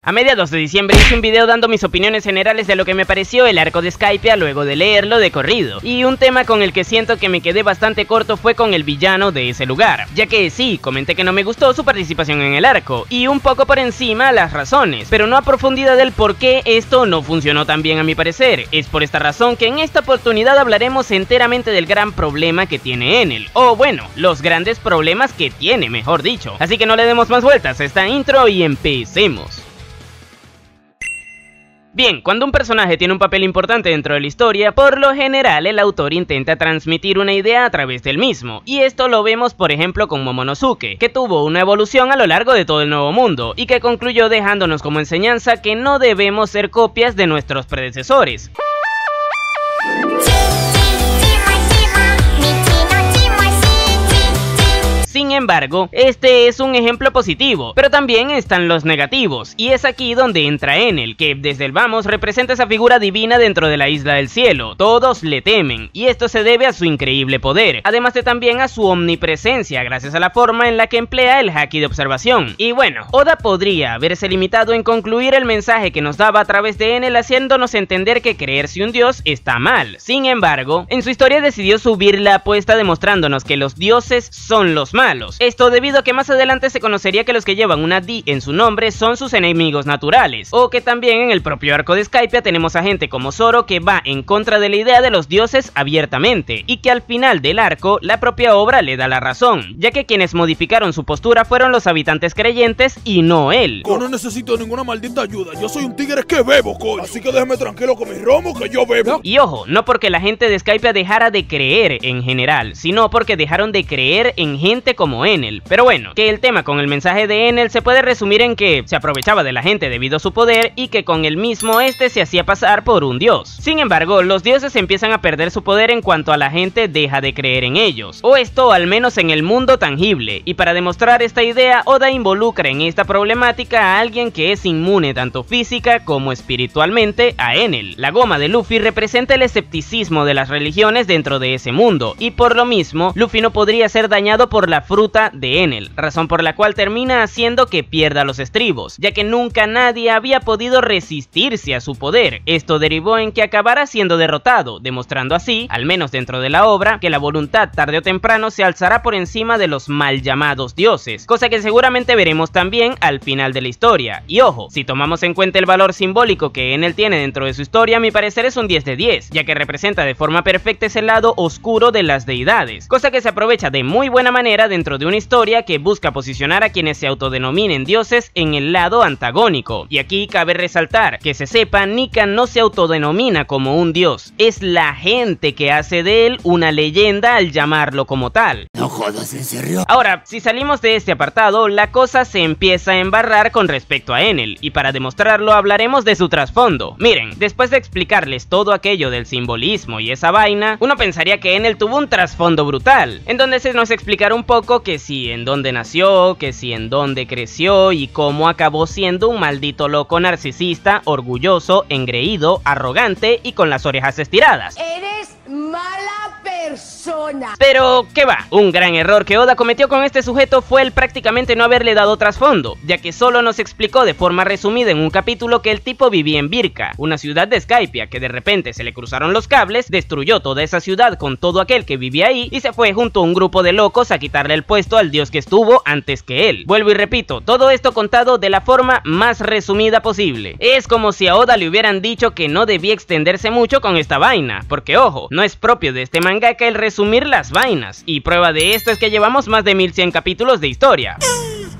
A mediados de diciembre hice un video dando mis opiniones generales de lo que me pareció el arco de Skypiea luego de leerlo de corrido, y un tema con el que siento que me quedé bastante corto fue con el villano de ese lugar, ya que sí, comenté que no me gustó su participación en el arco, y un poco por encima las razones, pero no a profundidad del por qué esto no funcionó tan bien a mi parecer. Es por esta razón que en esta oportunidad hablaremos enteramente del gran problema que tiene Enel, o bueno, los grandes problemas que tiene, mejor dicho. Así que no le demos más vueltas a esta intro y empecemos. Bien, cuando un personaje tiene un papel importante dentro de la historia, por lo general el autor intenta transmitir una idea a través del mismo, y esto lo vemos por ejemplo con Momonosuke, que tuvo una evolución a lo largo de todo el Nuevo Mundo, y que concluyó dejándonos como enseñanza que no debemos ser copias de nuestros predecesores. Sin embargo, este es un ejemplo positivo, pero también están los negativos, y es aquí donde entra Enel, que desde el vamos representa esa figura divina dentro de la Isla del Cielo. Todos le temen, y esto se debe a su increíble poder, además de también a su omnipresencia gracias a la forma en la que emplea el haki de observación. Y bueno, Oda podría haberse limitado en concluir el mensaje que nos daba a través de Enel haciéndonos entender que creerse un dios está mal. Sin embargo, en su historia decidió subir la apuesta demostrándonos que los dioses son los malos. Esto debido a que más adelante se conocería que los que llevan una D en su nombre son sus enemigos naturales, o que también en el propio arco de Skypiea tenemos a gente como Zoro que va en contra de la idea de los dioses abiertamente, y que al final del arco la propia obra le da la razón, ya que quienes modificaron su postura fueron los habitantes creyentes y no él. Yo no necesito ninguna maldita ayuda, yo soy un tigre que bebo, coño, así que déjeme tranquilo con mi romo que yo bebo. Y ojo, no porque la gente de Skypiea dejara de creer en general, sino porque dejaron de creer en gente como Enel. Pero bueno, que el tema con el mensaje de Enel se puede resumir en que se aprovechaba de la gente debido a su poder y que con el mismo se hacía pasar por un dios. Sin embargo, los dioses empiezan a perder su poder en cuanto a la gente deja de creer en ellos, o esto al menos en el mundo tangible, y para demostrar esta idea, Oda involucra en esta problemática a alguien que es inmune tanto física como espiritualmente a Enel. La goma de Luffy representa el escepticismo de las religiones dentro de ese mundo, y por lo mismo, Luffy no podría ser dañado por la fruta de Enel, razón por la cual termina haciendo que pierda los estribos, ya que nunca nadie había podido resistirse a su poder. Esto derivó en que acabara siendo derrotado, demostrando así, al menos dentro de la obra, que la voluntad tarde o temprano se alzará por encima de los mal llamados dioses, cosa que seguramente veremos también al final de la historia. Y ojo, si tomamos en cuenta el valor simbólico que Enel tiene dentro de su historia, a mi parecer es un 10 de 10, ya que representa de forma perfecta ese lado oscuro de las deidades, cosa que se aprovecha de muy buena manera dentro de una historia que busca posicionar a quienes se autodenominen dioses en el lado antagónico. Y aquí cabe resaltar que se sepa, Nika no se autodenomina como un dios, es la gente que hace de él una leyenda al llamarlo como tal. No jodas, ¿en serio? Ahora, si salimos de este apartado, la cosa se empieza a embarrar con respecto a Enel, y para demostrarlo hablaremos de su trasfondo. Miren, después de explicarles todo aquello del simbolismo y esa vaina, uno pensaría que Enel tuvo un trasfondo brutal, en donde se nos explicará un poco que si en dónde nació, que si en dónde creció y cómo acabó siendo un maldito loco narcisista, orgulloso, engreído, arrogante y con las orejas estiradas. Eres mala persona. Pero, ¿qué va? Un gran error que Oda cometió con este sujeto fue el prácticamente no haberle dado trasfondo, ya que solo nos explicó de forma resumida en un capítulo que el tipo vivía en Birka, una ciudad de Skypiea, que de repente se le cruzaron los cables, destruyó toda esa ciudad con todo aquel que vivía ahí y se fue junto a un grupo de locos a quitarle el puesto al dios que estuvo antes que él. Vuelvo y repito, todo esto contado de la forma más resumida posible. Es como si a Oda le hubieran dicho que no debía extenderse mucho con esta vaina, porque ojo, no es propio de este mangaka el resumir las vainas, y prueba de esto es que llevamos más de 1100 capítulos de historia.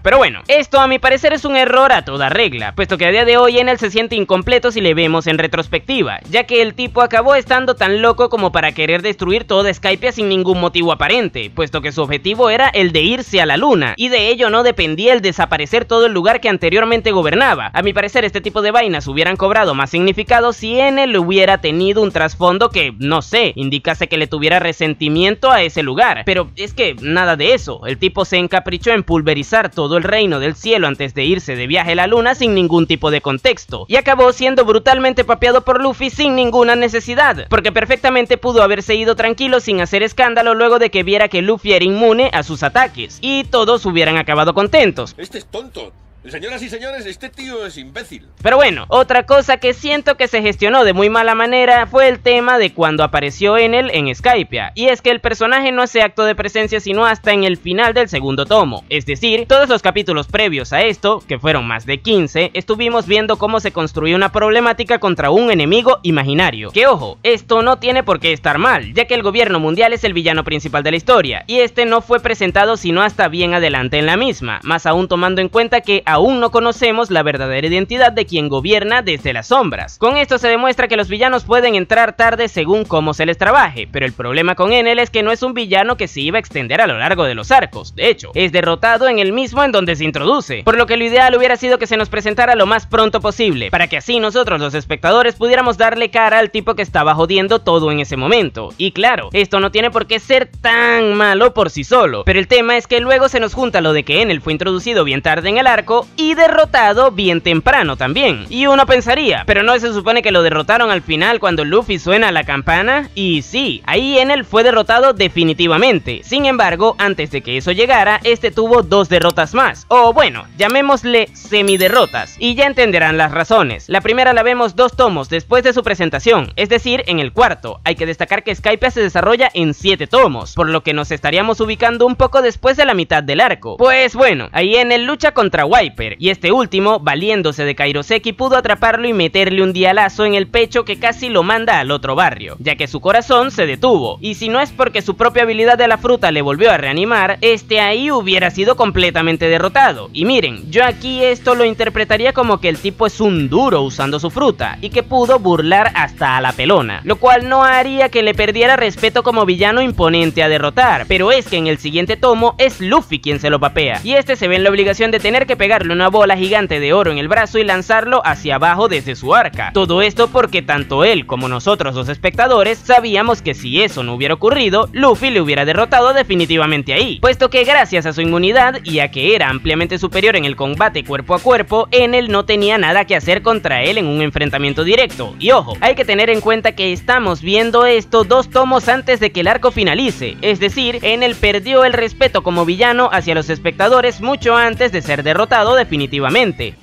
Pero bueno, esto a mi parecer es un error a toda regla, puesto que a día de hoy Enel se siente incompleto si le vemos en retrospectiva, ya que el tipo acabó estando tan loco como para querer destruir toda Skypiea sin ningún motivo aparente, puesto que su objetivo era el de irse a la luna, y de ello no dependía el desaparecer todo el lugar que anteriormente gobernaba. A mi parecer este tipo de vainas hubieran cobrado más significado si Enel hubiera tenido un trasfondo que, no sé, indicase que le tuviera resentimiento a ese lugar, pero es que nada de eso. El tipo se encaprichó en pulverizar todo el reino del cielo antes de irse de viaje a la luna sin ningún tipo de contexto, y acabó siendo brutalmente papeado por Luffy sin ninguna necesidad, porque perfectamente pudo haberse ido tranquilo sin hacer escándalo luego de que viera que Luffy era inmune a sus ataques, y todos hubieran acabado contentos. Este es tonto. Señoras y señores, este tío es imbécil. Pero bueno, otra cosa que siento que se gestionó de muy mala manera fue el tema de cuando apareció Enel en Skypiea, y es que el personaje no hace acto de presencia sino hasta en el final del segundo tomo, es decir, todos los capítulos previos a esto, que fueron más de 15, estuvimos viendo cómo se construía una problemática contra un enemigo imaginario, que ojo, esto no tiene por qué estar mal, ya que el gobierno mundial es el villano principal de la historia, y este no fue presentado sino hasta bien adelante en la misma, más aún tomando en cuenta que aún no conocemos la verdadera identidad de quien gobierna desde las sombras. Con esto se demuestra que los villanos pueden entrar tarde según cómo se les trabaje, pero el problema con Enel es que no es un villano que se iba a extender a lo largo de los arcos, de hecho, es derrotado en el mismo en donde se introduce, por lo que lo ideal hubiera sido que se nos presentara lo más pronto posible, para que así nosotros los espectadores pudiéramos darle cara al tipo que estaba jodiendo todo en ese momento. Y claro, esto no tiene por qué ser tan malo por sí solo, pero el tema es que luego se nos junta lo de que Enel fue introducido bien tarde en el arco y derrotado bien temprano también. Y uno pensaría, pero no se supone que lo derrotaron al final cuando Luffy suena la campana, y sí, ahí Enel fue derrotado definitivamente. Sin embargo, antes de que eso llegara, este tuvo dos derrotas más, o bueno, llamémosle semiderrotas, y ya entenderán las razones. La primera la vemos 2 tomos después de su presentación, es decir, en el cuarto. Hay que destacar que Skypiea se desarrolla en 7 tomos, por lo que nos estaríamos ubicando un poco después de la mitad del arco. Pues bueno, ahí Enel lucha contra Wiper, y este último, valiéndose de Kairoseki, pudo atraparlo y meterle un dialazo en el pecho que casi lo manda al otro barrio, ya que su corazón se detuvo, y si no es porque su propia habilidad de la fruta le volvió a reanimar, este ahí hubiera sido completamente derrotado. Y miren, yo aquí esto lo interpretaría como que el tipo es un duro usando su fruta, y que pudo burlar hasta a la pelona, lo cual no haría que le perdiera respeto como villano imponente a derrotar, pero es que en el siguiente tomo es Luffy quien se lo papea, y este se ve en la obligación de tener que pegarle una bola gigante de oro en el brazo y lanzarlo hacia abajo desde su arca. Todo esto porque tanto él como nosotros los espectadores sabíamos que si eso no hubiera ocurrido, Luffy le hubiera derrotado definitivamente ahí, puesto que gracias a su inmunidad y a que era ampliamente superior en el combate cuerpo a cuerpo, Enel no tenía nada que hacer contra él en un enfrentamiento directo. Y ojo, hay que tener en cuenta que estamos viendo esto 2 tomos antes de que el arco finalice, es decir, Enel perdió el respeto como villano hacia los espectadores mucho antes de ser derrotado definitivamente.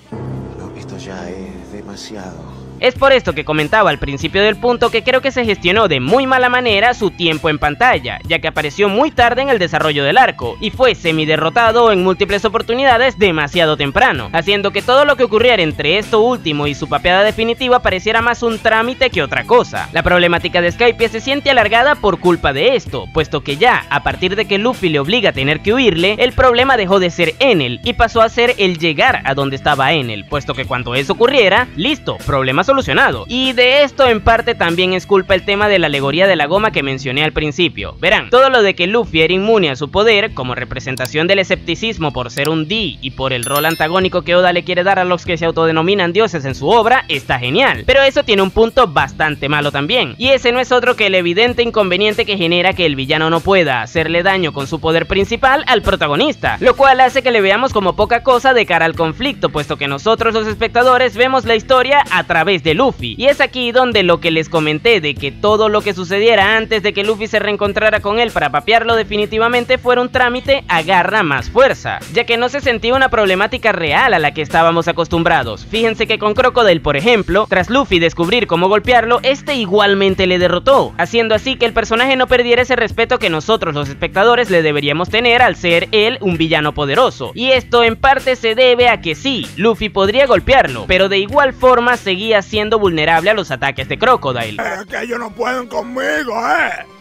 No, esto ya es demasiado. Es por esto que comentaba al principio del punto que creo que se gestionó de muy mala manera su tiempo en pantalla, ya que apareció muy tarde en el desarrollo del arco, y fue semi-derrotado en múltiples oportunidades demasiado temprano, haciendo que todo lo que ocurriera entre esto último y su papeada definitiva pareciera más un trámite que otra cosa. La problemática de Skypiea se siente alargada por culpa de esto, puesto que ya, a partir de que Luffy le obliga a tener que huirle, el problema dejó de ser Enel y pasó a ser el llegar a donde estaba Enel, puesto que cuando eso ocurriera, listo, problema solucionado. Y de esto en parte también es culpa el tema de la alegoría de la goma que mencioné al principio. Verán, todo lo de que Luffy era inmune a su poder, como representación del escepticismo por ser un D y por el rol antagónico que Oda le quiere dar a los que se autodenominan dioses en su obra, está genial, pero eso tiene un punto bastante malo también, y ese no es otro que el evidente inconveniente que genera que el villano no pueda hacerle daño con su poder principal al protagonista, lo cual hace que le veamos como poca cosa de cara al conflicto, puesto que nosotros los espectadores vemos la historia a través de Luffy, y es aquí donde lo que les comenté de que todo lo que sucediera antes de que Luffy se reencontrara con él para papearlo definitivamente fuera un trámite agarra más fuerza, ya que no se sentía una problemática real a la que estábamos acostumbrados. Fíjense que con Crocodile, por ejemplo, tras Luffy descubrir cómo golpearlo, este igualmente le derrotó, haciendo así que el personaje no perdiera ese respeto que nosotros los espectadores le deberíamos tener al ser él un villano poderoso, y esto en parte se debe a que sí, Luffy podría golpearlo, pero de igual forma seguía siendo vulnerable a los ataques de Crocodile. Es que ellos no pueden conmigo,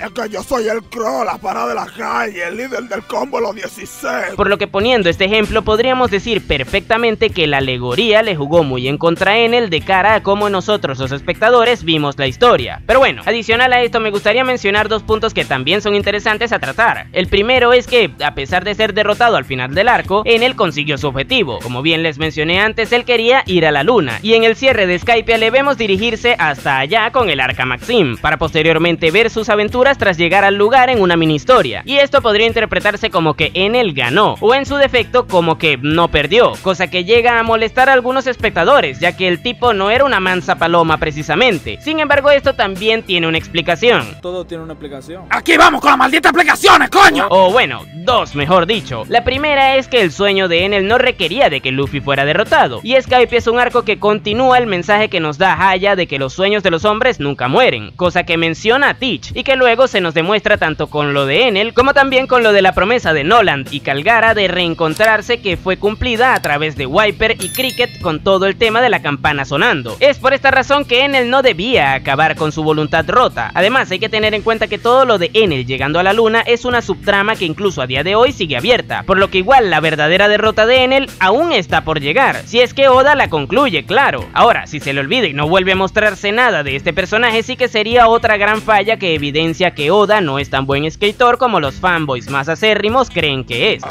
es que yo soy el Crow, la parada de la calle, el líder del combo los 16. Por lo que poniendo este ejemplo podríamos decir perfectamente que la alegoría le jugó muy en contra en él de cara a cómo nosotros los espectadores vimos la historia. Pero bueno, adicional a esto me gustaría mencionar 2 puntos que también son interesantes a tratar. El primero es que, a pesar de ser derrotado al final del arco, Enel consiguió su objetivo. Como bien les mencioné antes, él quería ir a la luna, y en el cierre de Skypiea Skypiea le vemos dirigirse hasta allá con el Arca Maxim, para posteriormente ver sus aventuras tras llegar al lugar en una mini historia, y esto podría interpretarse como que Enel ganó, o en su defecto como que no perdió, cosa que llega a molestar a algunos espectadores, ya que el tipo no era una mansa paloma precisamente. Sin embargo, esto también tiene una explicación. Todo tiene una explicación. ¡Aquí vamos con las malditas explicaciones, coño! O bueno, dos mejor dicho. La primera es que el sueño de Enel no requería de que Luffy fuera derrotado, y Skypiea es un arco que continúa el mensaje que nos da Haya de que los sueños de los hombres nunca mueren, cosa que menciona a Teach, y que luego se nos demuestra tanto con lo de Enel como también con lo de la promesa de Noland y Calgara de reencontrarse, que fue cumplida a través de Wiper y Cricket con todo el tema de la campana sonando. Es por esta razón que Enel no debía acabar con su voluntad rota. Además, hay que tener en cuenta que todo lo de Enel llegando a la luna es una subtrama que incluso a día de hoy sigue abierta, por lo que igual la verdadera derrota de Enel aún está por llegar, si es que Oda la concluye, claro. Ahora, si se le olvida y no vuelve a mostrarse nada de este personaje, sí que sería otra gran falla que evidencia que Oda no es tan buen escritor como los fanboys más acérrimos creen que es.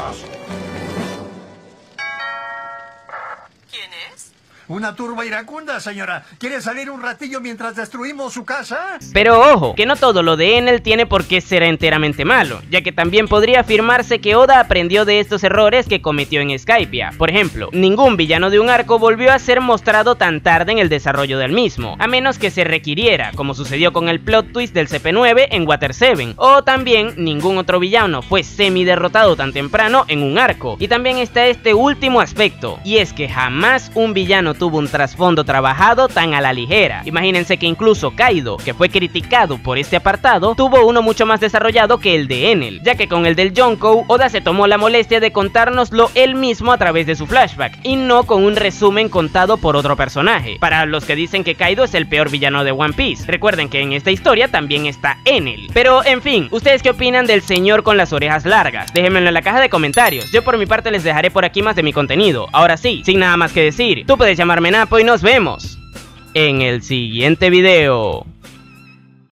Una turba iracunda, señora. ¿Quiere salir un ratillo mientras destruimos su casa? Pero ojo, que no todo lo de Enel tiene por qué ser enteramente malo, ya que también podría afirmarse que Oda aprendió de estos errores que cometió en Skypiea. Por ejemplo, ningún villano de un arco volvió a ser mostrado tan tarde en el desarrollo del mismo, a menos que se requiriera, como sucedió con el plot twist del CP9 en Water 7, o también ningún otro villano fue semi derrotado tan temprano en un arco. Y también está este último aspecto, y es que jamás un villano tuvo un trasfondo trabajado tan a la ligera. Imagínense que incluso Kaido, que fue criticado por este apartado, tuvo uno mucho más desarrollado que el de Enel, ya que con el del Yonkou, Oda se tomó la molestia de contárnoslo él mismo a través de su flashback, y no con un resumen contado por otro personaje. Para los que dicen que Kaido es el peor villano de One Piece, recuerden que en esta historia también está Enel. Pero en fin, ¿ustedes qué opinan del señor con las orejas largas? Déjenmelo en la caja de comentarios. Yo por mi parte les dejaré por aquí más de mi contenido. Ahora sí, sin nada más que decir, tú puedes llamarme Napo y nos vemos en el siguiente video.